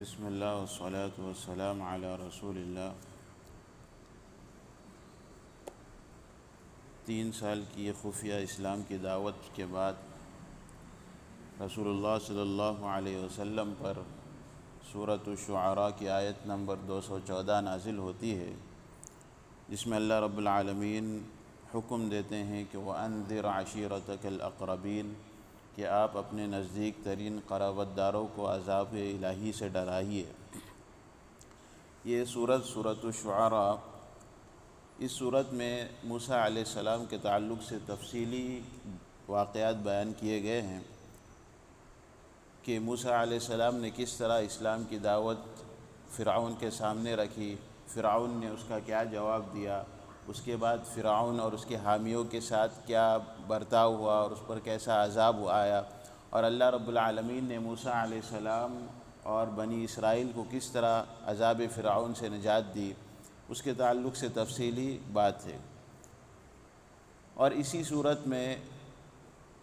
بسم اللہ والصلاة والسلام علی رسول اللہ۔ 3 سال کی یہ خفیہ اسلام کی دعوت کے بعد رسول اللہ صلی اللہ علیہ وسلم پر سورۃ الشعراء کی آیت نمبر 214 نازل ہوتی ہے، جس میں اللہ رب العالمین حکم دیتے ہیں کہ وَأَنذِرْ عَشِيرَتَكَ الْأَقْرَبِينَ، کہ آپ اپنے نزدیک ترین قرابت داروں کو عذاب الہی سے ڈرائیے۔ یہ سورۃ الشعراء، اس سورت میں موسیٰ علیہ السلام کے تعلق سے تفصیلی واقعات بیان کیے گئے ہیں کہ موسیٰ علیہ السلام نے کس طرح اسلام کی دعوت فرعون کے سامنے رکھی، فرعون نے اس کا کیا جواب دیا، اس کے بعد فرعون اور اس کے حامیوں کے ساتھ کیا برتاؤ ہوا اور اس پر کیسا عذاب آیا، اور اللہ رب العالمین نے موسیٰ علیہ السلام اور بنی اسرائیل کو کس طرح عذاب فرعون سے نجات دی، اس کے تعلق سے تفصیلی بات ہے۔ اور اسی صورت میں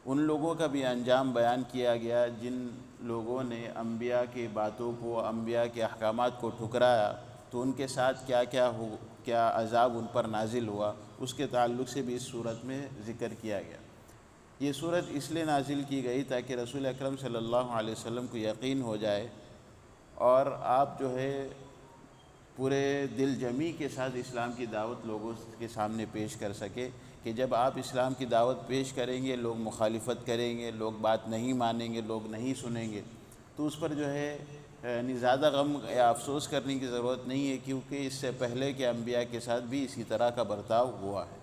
ان لوگوں کا بھی انجام بیان کیا گیا جن لوگوں نے انبیاء کی باتوں کو، انبیاء کے احکامات کو ٹھکرایا، تو ان کے ساتھ کیا عذاب ان پر نازل ہوا، اس کے تعلق سے بھی اس صورت میں ذکر کیا گیا۔ یہ صورت اس لیے نازل کی گئی تاکہ رسول اکرم صلی اللہ علیہ وسلم کو یقین ہو جائے اور آپ پورے دل جمی کے ساتھ اسلام کی دعوت لوگوں کے سامنے پیش کر سکے کہ جب آپ اسلام کی دعوت پیش کریں گے، لوگ مخالفت کریں گے، لوگ بات نہیں مانیں گے، لوگ نہیں سنیں گے، تو اس پر زیادہ غم یا افسوس کرنے کی ضرورت نہیں ہے، کیونکہ اس سے پہلے کے انبیاء کے ساتھ بھی اسی طرح کا برتاؤ ہوا ہے۔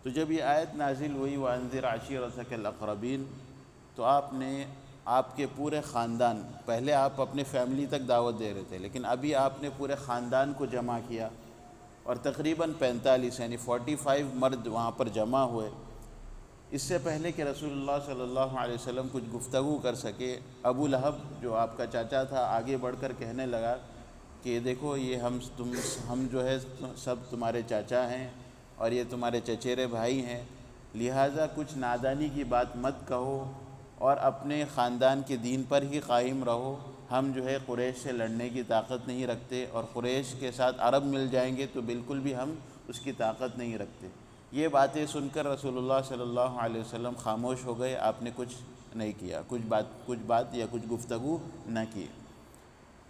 تو جب یہ آیت نازل ہوئی وَأَنذِرْ عَشِيرَتَكَ الْأَقْرَبِينَ، تو آپ کے پورے خاندان، پہلے آپ اپنے فیملی تک دعوت دے رہے تھے، لیکن ابھی آپ نے پورے خاندان کو جمع کیا، اور تقریباً 45 یعنی 45 مرد وہاں پر جمع ہوئے۔ اس سے پہلے کہ رسول اللہ صلی اللہ علیہ وسلم کچھ گفتگو کر سکے، ابو لہب جو آپ کا چاچا تھا آگے بڑھ کر کہنے لگا کہ دیکھو یہ ہم سب تمہارے چاچا ہیں اور یہ تمہارے چچیرے بھائی ہیں، لہٰذا کچھ نادانی کی بات مت کہو اور اپنے خاندان کے دین پر ہی قائم رہو۔ ہم قریش سے لڑنے کی طاقت نہیں رکھتے، اور قریش کے ساتھ عرب مل جائیں گے تو بالکل بھی ہم اس کی طاقت نہیں رکھتے۔ یہ باتیں سن کر رسول اللہ صلی اللہ علیہ وسلم خاموش ہو گئے، آپ نے کچھ نہیں کیا، کچھ بات یا کچھ گفتگو نہ کی۔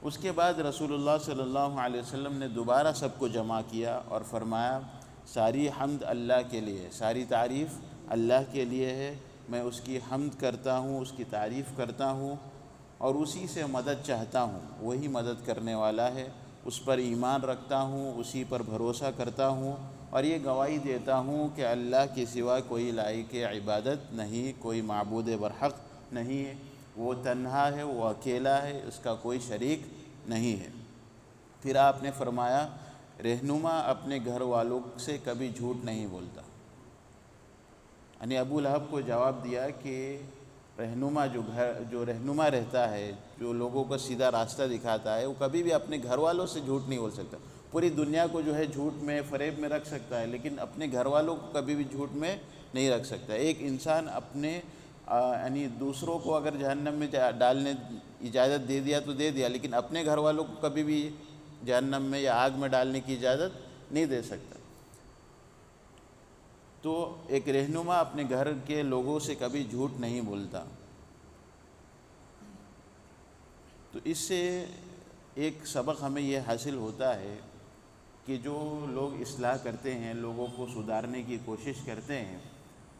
اس کے بعد رسول اللہ صلی اللہ علیہ وسلم نے دوبارہ سب کو جمع کیا اور فرمایا ساری حمد اللہ کے لیے، ساری تعریف اللہ کے لیے ہے، میں اس کی حمد کرتا ہوں، اس کی تعریف کرتا ہوں اور اسی سے مدد چاہتا ہوں، وہی مدد کرنے والا ہے، اس پر ایمان رکھتا ہوں، اسی پر بھروسہ کرتا ہوں، اور یہ گواہی دیتا ہوں کہ اللہ کے سوا کوئی لائق عبادت نہیں، کوئی معبود برحق نہیں ہے، وہ تنہا ہے، وہ اکیلا ہے، اس کا کوئی شریک نہیں ہے۔ پھر آپ نے فرمایا رہنما اپنے گھر والوں سے کبھی جھوٹ نہیں بولتا، یعنی ابو لہب کو جواب دیا کہ رہنما جو رہنما رہتا ہے، جو لوگوں کو سیدھا راستہ دکھاتا ہے، وہ کبھی بھی اپنے گھر والوں سے جھوٹ نہیں بول سکتا۔ پوری دنیا کو جھوٹ میں، فریب میں رکھ سکتا ہے، لیکن اپنے گھر والوں کو کبھی بھی جھوٹ میں نہیں رکھ سکتا۔ ایک انسان یعنی دوسروں کو اگر جہنم میں ڈالنے اجازت دے دیا تو دے دیا، لیکن اپنے گھر والوں کو کبھی بھی جہنم میں یا آگ میں ڈالنے کی اجازت نہیں دے سکتا۔ تو ایک رہنما اپنے گھر کے لوگوں سے کبھی جھوٹ نہیں بولتا۔ تو اس سے ایک سبق ہمیں یہ حاصل ہوتا ہے کہ جو لوگ اصلاح کرتے ہیں، لوگوں کو سدھارنے کی کوشش کرتے ہیں،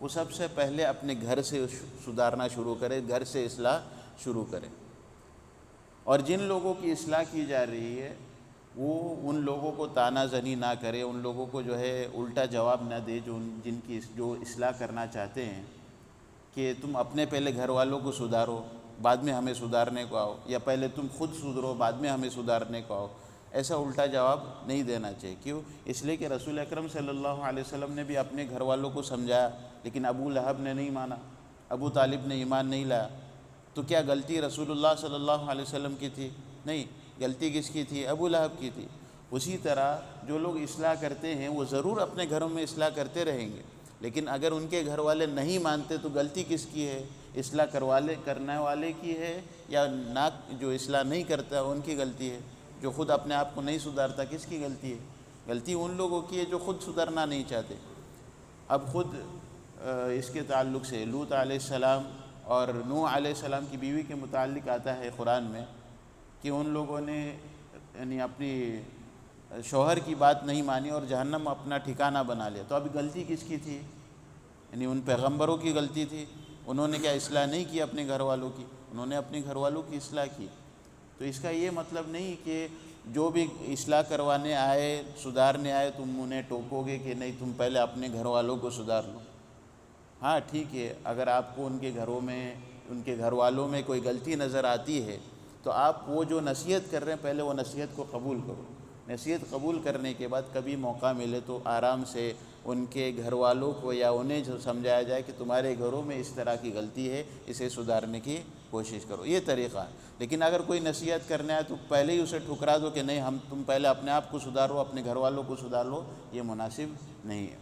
وہ سب سے پہلے اپنے گھر سے سدھارنا شروع کرے، گھر سے اصلاح شروع کرے، اور جن لوگوں کی اصلاح کی جا رہی ہے وہ ان لوگوں کو طعنہ زنی نہ کرے، ان لوگوں کو الٹا جواب نہ دے جو اصلاح کرنا چاہتے ہیں کہ تم اپنے پہلے گھر والوں کو سدھارو بعد میں ہمیں سدھارنے کو آؤ، یا پہلے تم خود سدھرو بعد میں ہمیں سدھارنے کو آؤ۔ ایسا الٹا جواب نہیں دینا چاہیے۔ کیوں؟ اس لیے کہ رسول اکرم صلی اللہ علیہ وسلم نے بھی اپنے گھر والوں کو سمجھایا، لیکن ابو لہب نے نہیں مانا، ابو طالب نے ایمان نہیں لایا۔ تو کیا غلطی رسول اللہ صلی اللہ علیہ وسلم کی تھی؟ نہیں، غلطی کس کی تھی؟ ابو لہب کی تھی۔ اسی طرح جو لوگ اصلاح کرتے ہیں وہ ضرور اپنے گھروں میں اصلاح کرتے رہیں گے، لیکن اگر ان کے گھر والے نہیں مانتے تو غلطی کس کی ہے؟ اصلاح کرنے والے کی ہے یا جو اصلاح نہیں کرتا ان کی غلطی ہے؟ جو خود اپنے آپ کو نہیں سدھارتا کس کی غلطی ہے؟ غلطی ان لوگوں کی ہے جو خود سدھرنا نہیں چاہتے۔ اب خود اس کے تعلق سے لوط علیہ السلام اور نوح علیہ السلام کی بیوی کے متعلق آتا ہے قرآن میں کہ ان لوگوں نے یعنی اپنی شوہر کی بات نہیں مانی اور جہنم اپنا ٹھکانہ بنا لیا۔ تو اب غلطی کس کی تھی؟ یعنی ان پیغمبروں کی غلطی تھی؟ انہوں نے کیا اصلاح نہیں کی اپنے گھر والوں کی؟ انہوں نے اپنے گھر والوں کی اصلاح کی۔ تو اس کا یہ مطلب نہیں کہ جو بھی اصلاح کروانے آئے سدھارنے آئے تم انہیں ٹوکو گے کہ نہیں تم پہلے اپنے گھر والوں کو سدھار لو۔ ہاں ٹھیک ہے، اگر آپ کو ان کے گھروں میں ان کے گھر والوں میں کوئی غلطی نظر آتی ہے تو آپ وہ جو نصیحت کر رہے ہیں پہلے وہ نصیحت کو قبول کرو۔ نصیحت قبول کرنے کے بعد کبھی موقع ملے تو آرام سے ان کے گھر والوں کو یا انہیں جو سمجھایا جائے کہ تمہارے گھروں میں اس طرح کی غلطی ہے، اسے سدھارنے کی کوشش کرو، یہ طریقہ ہے۔ لیکن اگر کوئی نصیحت کرنے آئے تو پہلے ہی اسے ٹھکرا دو کہ نہیں تم پہلے اپنے آپ کو سدھارو، اپنے گھر والوں کو سدھار لو، یہ مناسب نہیں ہے۔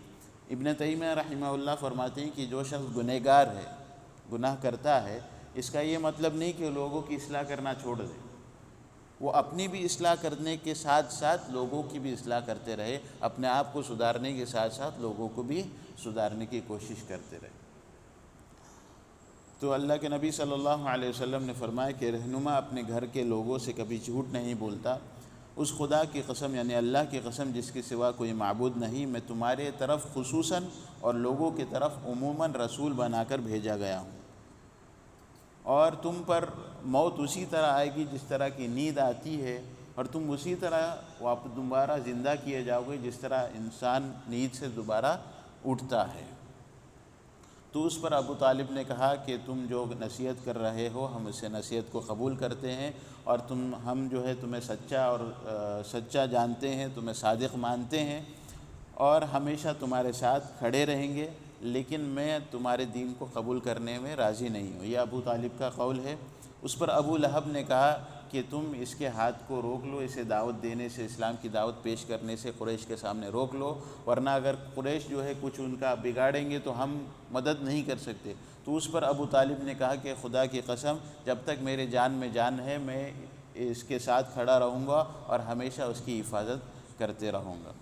ابن تیمیہ رحمہ اللہ فرماتے ہیں کہ جو شخص گنہگار ہے، گناہ کرتا ہے، اس کا یہ مطلب نہیں کہ لوگوں کی اصلاح کرنا چھوڑ دے، وہ اپنی بھی اصلاح کرنے کے ساتھ ساتھ لوگوں کی بھی اصلاح کرتے رہے، اپنے آپ کو سدھارنے کے ساتھ ساتھ لوگوں کو بھی سدھارنے کی کوشش کرتے رہے۔ تو اللہ کے نبی صلی اللہ علیہ وسلم نے فرمایا کہ رہنما اپنے گھر کے لوگوں سے کبھی جھوٹ نہیں بولتا، اس خدا کی قسم یعنی اللہ کی قسم جس کے سوا کوئی معبود نہیں، میں تمہارے طرف خصوصاً اور لوگوں کی طرف عموماً رسول بنا کر بھیجا گیا ہوں، اور تم پر موت اسی طرح آئے گی جس طرح کی نیند آتی ہے، اور تم اسی طرح واپس دوبارہ زندہ کیے جاؤ گے جس طرح انسان نیند سے دوبارہ اٹھتا ہے۔ تو اس پر ابو طالب نے کہا کہ تم جو نصیحت کر رہے ہو ہم اس سے نصیحت کو قبول کرتے ہیں، اور ہم جو ہے تمہیں سچا جانتے ہیں، تمہیں صادق مانتے ہیں، اور ہمیشہ تمہارے ساتھ کھڑے رہیں گے، لیکن میں تمہارے دین کو قبول کرنے میں راضی نہیں ہوں۔ یہ ابو طالب کا قول ہے۔ اس پر ابو لہب نے کہا کہ تم اس کے ہاتھ کو روک لو، اسے دعوت دینے سے، اسلام کی دعوت پیش کرنے سے قریش کے سامنے روک لو، ورنہ اگر قریش جو ہے کچھ ان کا بگاڑیں گے تو ہم مدد نہیں کر سکتے۔ تو اس پر ابو طالب نے کہا کہ خدا کی قسم جب تک میرے جان میں جان ہے میں اس کے ساتھ کھڑا رہوں گا اور ہمیشہ اس کی حفاظت کرتے رہوں گا۔